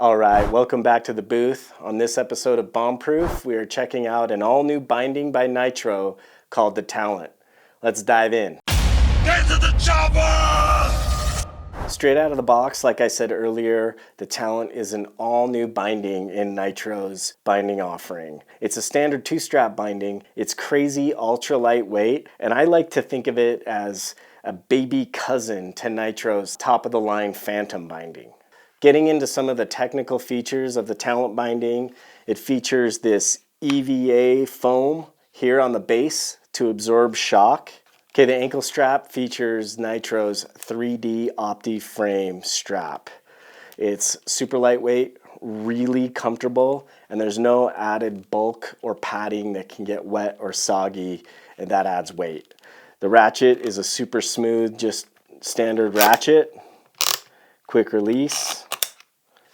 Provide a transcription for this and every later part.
All right, welcome back to the booth. On this episode of Bomb Proof, we are checking out an all-new binding by Nitro called the Talent. Let's dive in. Get to the chopper! Straight out of the box, like I said earlier, the Talent is an all-new binding in Nitro's binding offering. It's a standard two-strap binding. It's crazy, ultra lightweight, and I like to think of it as a baby cousin to Nitro's top-of-the-line Phantom binding. Getting into some of the technical features of the Talent binding, it features this EVA foam here on the base to absorb shock. Okay, the ankle strap features Nitro's 3D Opti frame strap. It's super lightweight, really comfortable, and there's no added bulk or padding that can get wet or soggy, and that adds weight. The ratchet is a super smooth, just standard ratchet, quick release.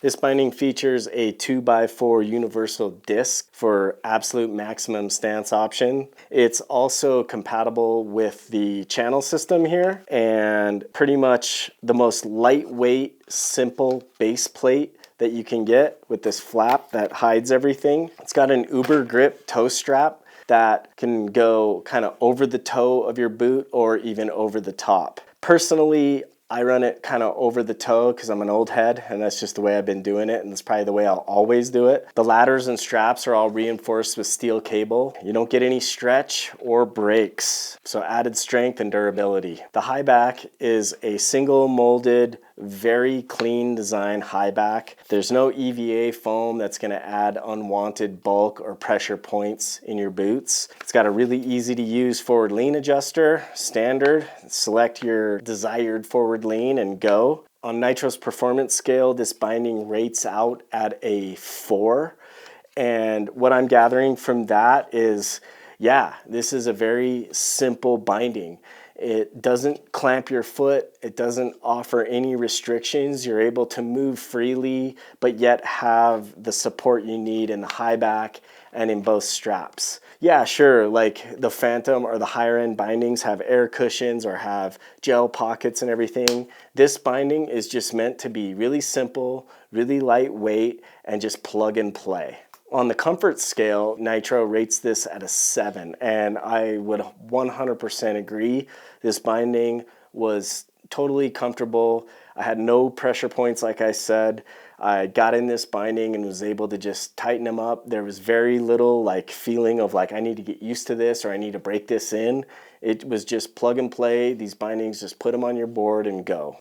This binding features a 2x4 universal disc for absolute maximum stance option. It's also compatible with the channel system here, and pretty much the most lightweight, simple base plate that you can get with this flap that hides everything. It's got an Uber grip toe strap that can go kind of over the toe of your boot or even over the top. Personally, I run it kind of over the toe because I'm an old head, and that's just the way I've been doing it, and that's probably the way I'll always do it. The ladders and straps are all reinforced with steel cable. You don't get any stretch or breaks, so added strength and durability. The high back is a single molded, very clean design high back. There's no EVA foam that's going to add unwanted bulk or pressure points in your boots. It's got a really easy to use forward lean adjuster, standard. Select your desired forward lean and go. On Nitro's performance scale, this binding rates out at a 4. And what I'm gathering from that is, yeah, this is a very simple binding. It doesn't clamp your foot. It doesn't offer any restrictions. You're able to move freely, but yet have the support you need in the high back and in both straps. Yeah, sure, like the Phantom or the higher end bindings have air cushions or have gel pockets and everything. This binding is just meant to be really simple, really lightweight, and just plug and play. On the comfort scale, Nitro rates this at a 7, and I would 100% agree. This binding was totally comfortable. I had no pressure points, like I said. I got in this binding and was able to just tighten them up. There was very little feeling of I need to get used to this or I need to break this in. It was just plug and play. These bindings, just put them on your board and go.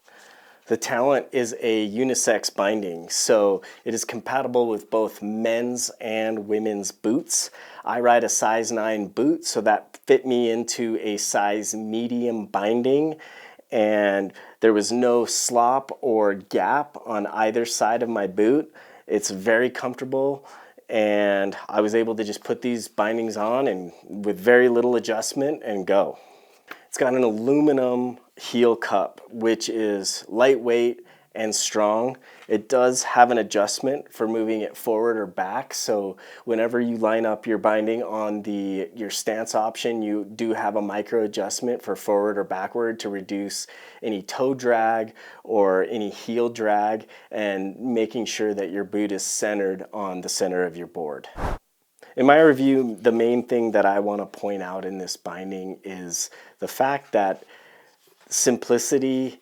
The Talent is a unisex binding, so it is compatible with both men's and women's boots. I ride a size 9 boot, so that fit me into a size medium binding, and there was no slop or gap on either side of my boot. It's very comfortable, and I was able to just put these bindings on and with very little adjustment and go. It's got an aluminum heel cup, which is lightweight and strong. It does have an adjustment for moving it forward or back, so whenever you line up your binding on your stance option, you do have a micro adjustment for forward or backward to reduce any toe drag or any heel drag, and making sure that your boot is centered on the center of your board. In my review, the main thing that I want to point out in this binding is the fact that simplicity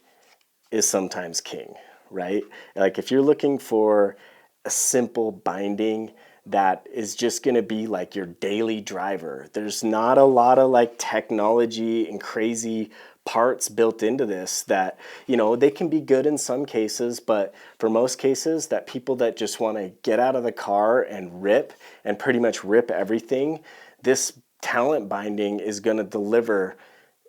is sometimes king, right? If you're looking for a simple binding that is just going to be your daily driver, there's not a lot of technology and crazy parts built into this that, they can be good in some cases, but for most cases, that people that just want to get out of the car and rip and pretty much rip everything, this Talent binding is going to deliver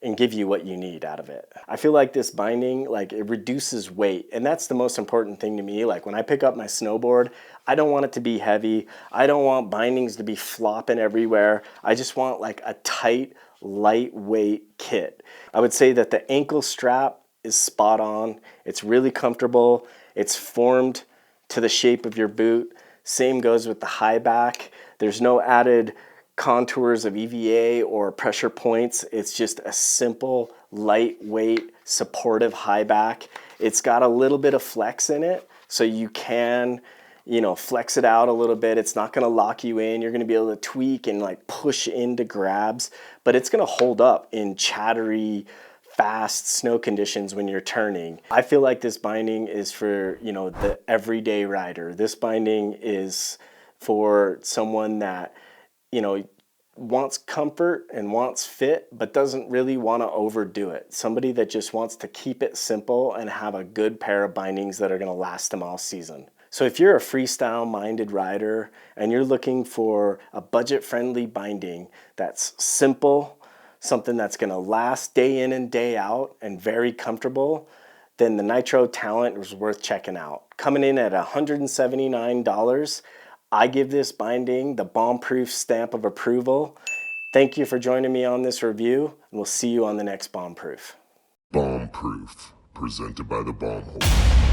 and give you what you need out of it. I feel like this binding, it reduces weight, and that's the most important thing to me. When I pick up my snowboard, I don't want it to be heavy. I don't want bindings to be flopping everywhere. I just want a tight, lightweight kit. I would say that the ankle strap is spot on. It's really comfortable. It's formed to the shape of your boot. Same goes with the high back. There's no added contours of EVA or pressure points. It's just a simple, lightweight, supportive high back. It's got a little bit of flex in it, so you can flex it out a little bit. It's not going to lock you in. You're going to be able to tweak and like push into grabs, but it's going to hold up in chattery, fast snow conditions when you're turning. I feel like this binding is for, the everyday rider. This binding is for someone that, wants comfort and wants fit, but doesn't really want to overdo it. Somebody that just wants to keep it simple and have a good pair of bindings that are going to last them all season. So if you're a freestyle minded rider and you're looking for a budget friendly binding that's simple, something that's going to last day in and day out and very comfortable, then the Nitro Talent is worth checking out. Coming in at $179, I give this binding the bomb-proof stamp of approval. Thank you for joining me on this review, and we'll see you on the next Bomb Proof. Bomb Proof, presented by the Bomb Hole.